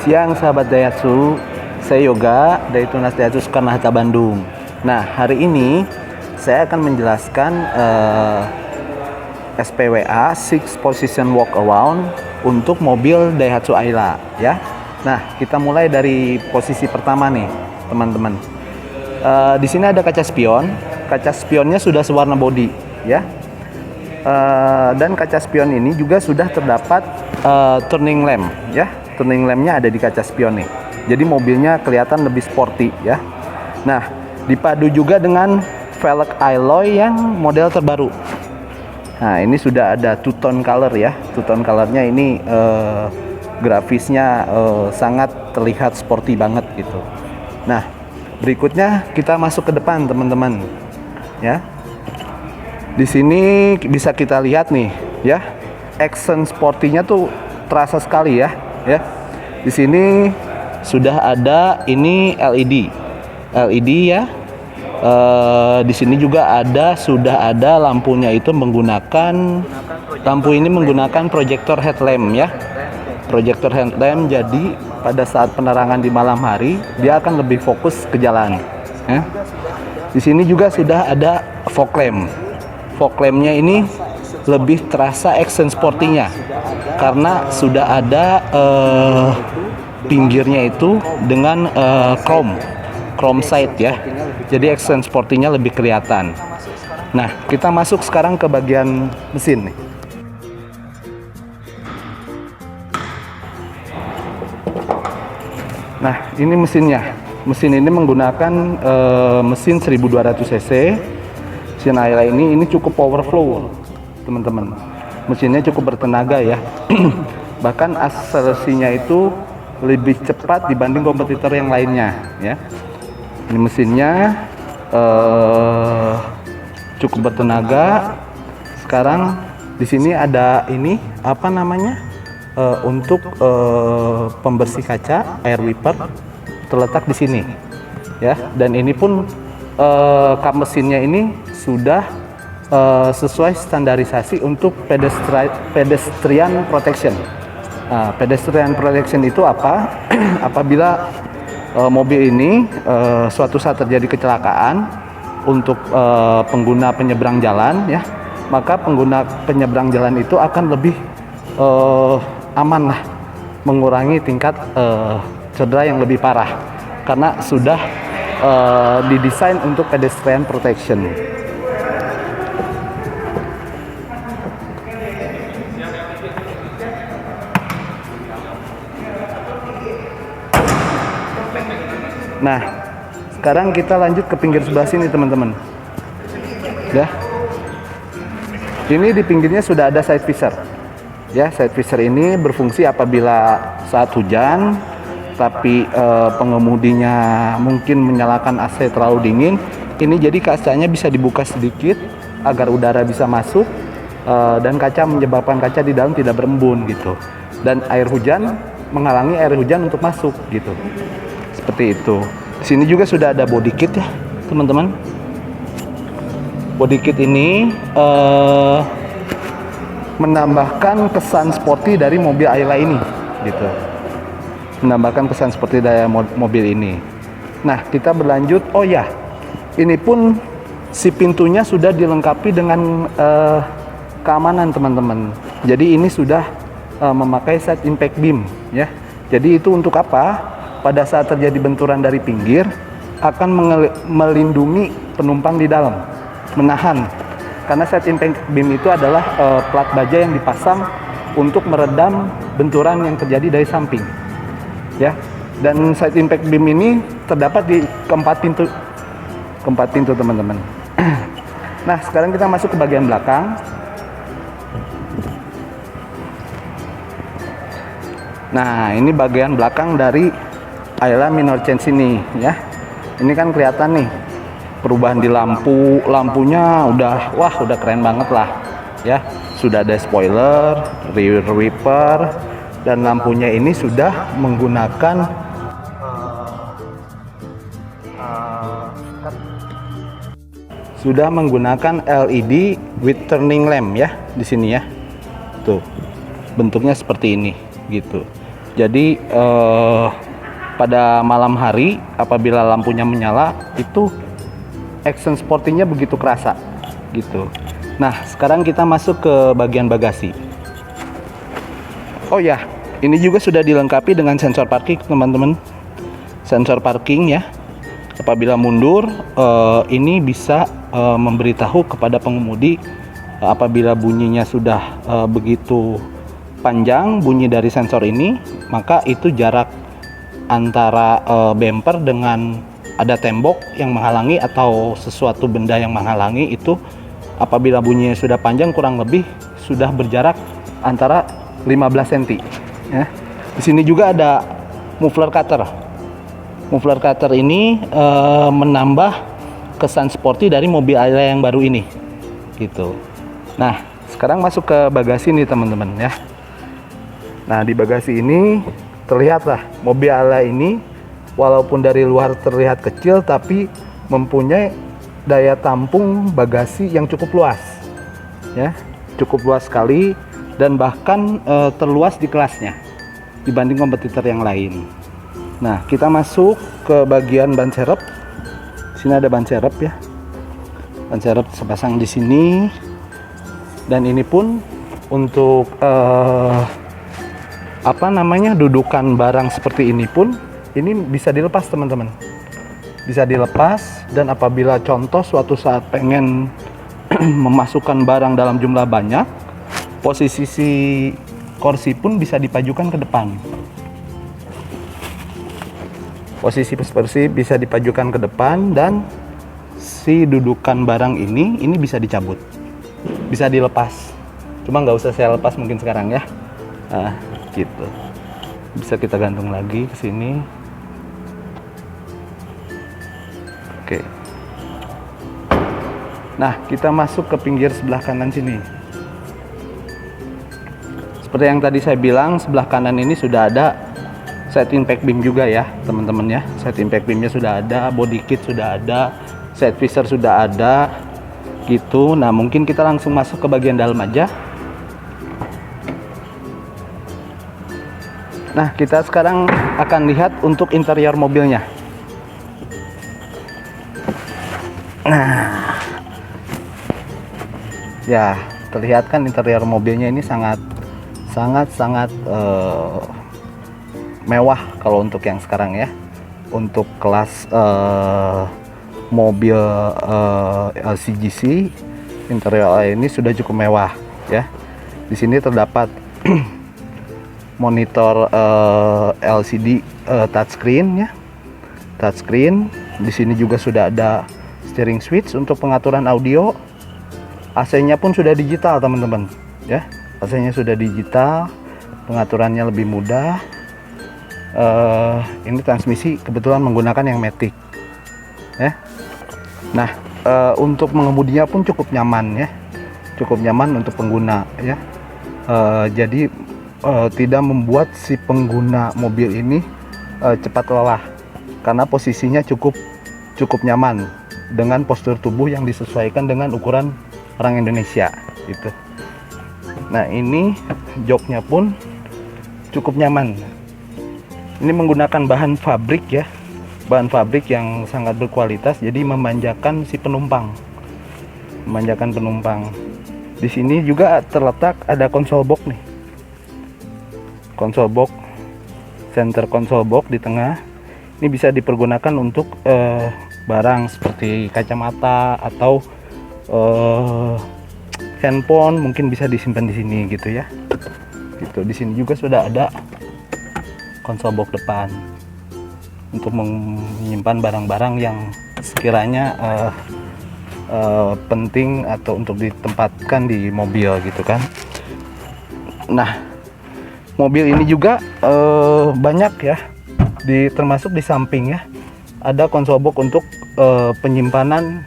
Siang sahabat Daihatsu, saya Yoga dari Tunas Daihatsu Soekarno-Hatta Bandung. Nah, hari ini saya akan menjelaskan SPWA 6 Position Walk Around untuk mobil Daihatsu Ayla ya. Nah, kita mulai dari posisi pertama nih, teman-teman. Di sini ada kaca spion. Kaca spionnya sudah sewarna body ya. Dan kaca spion ini juga sudah terdapat turning lamp ya. Turning lampnya ada di kaca spion nih. Jadi mobilnya kelihatan lebih sporty ya. Nah, dipadu juga dengan velg alloy yang model terbaru. Nah, ini sudah ada two tone color ya. Two tone colornya ini grafisnya sangat terlihat sporty banget gitu. Nah, berikutnya kita masuk ke depan teman-teman ya. Di sini bisa kita lihat nih ya, accent sportinya tuh terasa sekali ya. Di sini sudah ada ini LED ya. Di sini juga sudah ada lampunya itu menggunakan projector headlamp ya. Projector headlamp, jadi pada saat penerangan di malam hari dia akan lebih fokus ke jalan ya. Di sini juga sudah ada fog lamp. Fog lampnya ini lebih terasa accent sportinya karena sudah ada pinggirnya itu dengan chrome side ya. Jadi accent sportinya lebih kelihatan. Nah, kita masuk sekarang ke bagian mesin nih. Nah, ini mesinnya. Mesin ini menggunakan mesin 1200 cc. Mesin Ayla ini cukup powerful, teman-teman. Mesinnya cukup bertenaga ya. Bahkan akselerasinya itu lebih cepat dibanding kompetitor yang lainnya ya. Ini mesinnya cukup bertenaga. Sekarang di sini ada ini apa namanya? Untuk pembersih kaca, air wiper terletak di sini ya. Dan ini pun kap mesinnya ini sudah sesuai standarisasi untuk pedestrian protection. Pedestrian protection itu apa? Apabila mobil ini suatu saat terjadi kecelakaan untuk pengguna penyeberang jalan ya, maka pengguna penyeberang jalan itu akan lebih aman lah, mengurangi tingkat cedera yang lebih parah karena sudah didesain untuk pedestrian protection. Nah, sekarang kita lanjut ke pinggir sebelah sini teman-teman ya. Ini di pinggirnya sudah ada side visor ya. Side visor ini berfungsi apabila saat hujan tapi pengemudinya mungkin menyalakan AC terlalu dingin, ini jadi kacanya bisa dibuka sedikit agar udara bisa masuk dan kaca menyebabkan kaca di dalam tidak berembun gitu, dan air hujan menghalangi air hujan untuk masuk gitu. Seperti itu. Di sini juga sudah ada body kit ya, teman-teman. Body kit ini menambahkan kesan sporty dari mobil Ayla ini gitu. Menambahkan kesan seperti dari mobil ini. Nah, kita berlanjut. Oh ya, ini pun si pintunya sudah dilengkapi dengan keamanan teman-teman. Jadi ini sudah memakai side impact beam ya. Jadi itu untuk apa? Pada saat terjadi benturan dari pinggir akan melindungi penumpang di dalam, menahan. Karena side impact beam itu adalah plat baja yang dipasang untuk meredam benturan yang terjadi dari samping. Ya, dan side impact beam ini terdapat di keempat pintu teman-teman. Nah, sekarang kita masuk ke bagian belakang. Nah, ini bagian belakang dari Ayla minor change ini ya. Ini kan kelihatan nih perubahan di lampunya udah keren banget lah ya. Sudah ada spoiler, rear wiper, dan lampunya ini sudah menggunakan LED with turning lamp ya di sini ya. Tuh, bentuknya seperti ini gitu. Jadi pada malam hari apabila lampunya menyala itu action sportinya begitu kerasa gitu. Nah, sekarang kita masuk ke bagian bagasi. Oh ya, ini juga sudah dilengkapi dengan sensor parking, teman-teman. Sensor parking ya. Apabila mundur, ini bisa memberitahu kepada pengemudi apabila bunyinya sudah begitu panjang bunyi dari sensor ini, maka itu jarak antara bumper dengan ada tembok yang menghalangi atau sesuatu benda yang menghalangi itu apabila bunyinya sudah panjang kurang lebih sudah berjarak antara 15 cm ya. Di sini juga ada muffler cutter. Muffler cutter ini menambah kesan sporty dari mobil Ayla yang baru ini gitu. Nah, sekarang masuk ke bagasi nih teman-teman ya. Nah, di bagasi ini terlihatlah mobil Ayla ini walaupun dari luar terlihat kecil tapi mempunyai daya tampung bagasi yang cukup luas ya, cukup luas sekali dan bahkan terluas di kelasnya dibanding kompetitor yang lain. Nah, kita masuk ke bagian ban serep. Sini ada ban serep ya. Ban serep sepasang di sini. Dan ini pun untuk dudukan barang seperti ini pun ini bisa dilepas teman-teman. Bisa dilepas dan apabila contoh suatu saat pengen memasukkan barang dalam jumlah banyak, posisi si kursi pun bisa dipajukan ke depan. Posisi kursi bisa dipajukan ke depan dan si dudukan barang ini bisa dicabut, bisa dilepas. Cuma nggak usah saya lepas mungkin sekarang ya. Nah, gitu. Bisa kita gantung lagi ke sini. Oke. Nah, kita masuk ke pinggir sebelah kanan sini. Seperti yang tadi saya bilang, sebelah kanan ini sudah ada side impact beam juga ya teman-teman ya. Side impact beamnya sudah ada, body kit sudah ada, side visor sudah ada gitu. Nah, mungkin kita langsung masuk ke bagian dalam aja. Nah, kita sekarang akan lihat untuk interior mobilnya. Nah, ya terlihat kan interior mobilnya ini sangat mewah kalau untuk yang sekarang ya. Untuk kelas mobil LCGC, interior ini sudah cukup mewah ya. Di sini terdapat monitor LCD touchscreen ya. Touchscreen. Di sini juga sudah ada steering switch untuk pengaturan audio. AC-nya pun sudah digital teman-teman ya. AC-nya sudah digital, pengaturannya lebih mudah. Ini transmisi kebetulan menggunakan yang matic ya. Nah, untuk mengemudinya pun cukup nyaman ya, cukup nyaman untuk pengguna ya. Jadi tidak membuat si pengguna mobil ini cepat lelah karena posisinya cukup nyaman dengan postur tubuh yang disesuaikan dengan ukuran orang Indonesia gitu. Nah, ini joknya pun cukup nyaman. Ini menggunakan bahan fabrik ya, bahan fabrik yang sangat berkualitas, jadi memanjakan si penumpang, memanjakan penumpang. Di sini juga terletak ada konsol box nih, konsol box, center konsol box di tengah. Ini bisa dipergunakan untuk barang seperti kacamata atau handphone, mungkin bisa disimpan di sini gitu ya. Gitu. Di sini juga sudah ada konsol box depan untuk menyimpan barang-barang yang sekiranya penting atau untuk ditempatkan di mobil gitu kan. Nah, mobil ini juga banyak ya, termasuk di samping ya ada konsol box untuk penyimpanan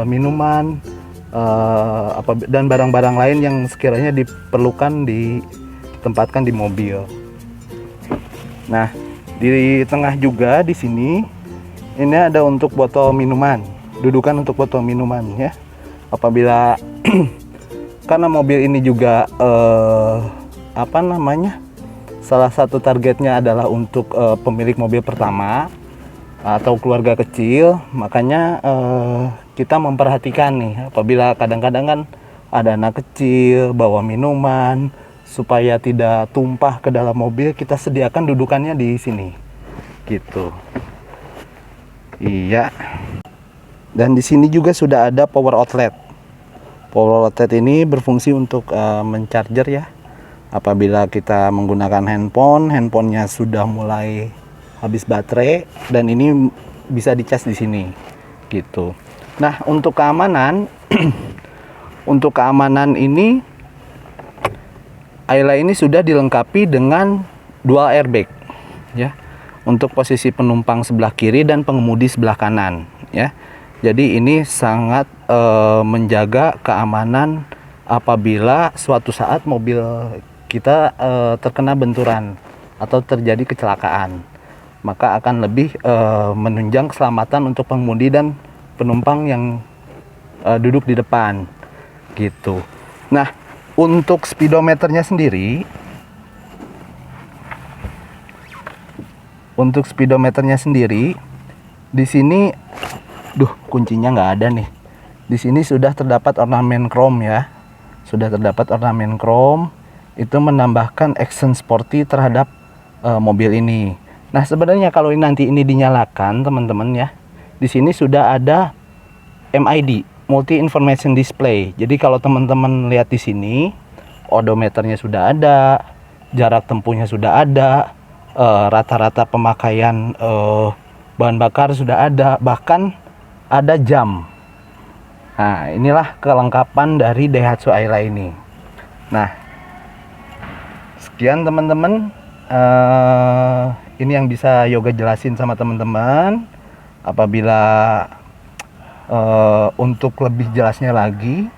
minuman dan barang-barang lain yang sekiranya diperlukan ditempatkan di mobil. Nah, di tengah juga di sini ini ada untuk botol minuman, dudukan untuk botol minuman ya. Apabila karena mobil ini juga salah satu targetnya adalah untuk pemilik mobil pertama atau keluarga kecil. Makanya kita memperhatikan nih, apabila kadang-kadang kan ada anak kecil bawa minuman, supaya tidak tumpah ke dalam mobil, kita sediakan dudukannya di sini gitu. Iya. Dan di sini juga sudah ada power outlet. Power outlet ini berfungsi untuk mencharger ya. Apabila kita menggunakan handphonenya sudah mulai habis baterai, dan ini bisa dicas di sini gitu. Nah, untuk keamanan untuk keamanan ini Ayla ini sudah dilengkapi dengan dual airbag ya, untuk posisi penumpang sebelah kiri dan pengemudi sebelah kanan ya. Jadi ini sangat menjaga keamanan apabila suatu saat mobil kita terkena benturan atau terjadi kecelakaan, maka akan lebih menunjang keselamatan untuk pengemudi dan penumpang yang duduk di depan gitu. Nah, untuk speedometernya sendiri, di sini, kuncinya nggak ada nih. Di sini sudah terdapat ornamen chrome ya, itu menambahkan action sporty terhadap mobil ini. Nah, sebenarnya kalau nanti ini dinyalakan teman-teman ya, di sini sudah ada MID, multi information display. Jadi kalau teman-teman lihat di sini, odometernya sudah ada, jarak tempuhnya sudah ada, rata-rata pemakaian bahan bakar sudah ada, bahkan ada jam. Nah, inilah kelengkapan dari Daihatsu Ayla ini. Nah, sekian teman-teman, ini yang bisa Yoga jelasin sama teman-teman. Apabila untuk lebih jelasnya lagi,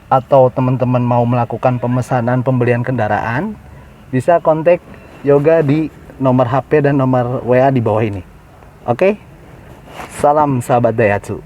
atau teman-teman mau melakukan pemesanan pembelian kendaraan, bisa kontak Yoga di nomor HP dan nomor WA di bawah ini. Oke, salam sahabat Daihatsu.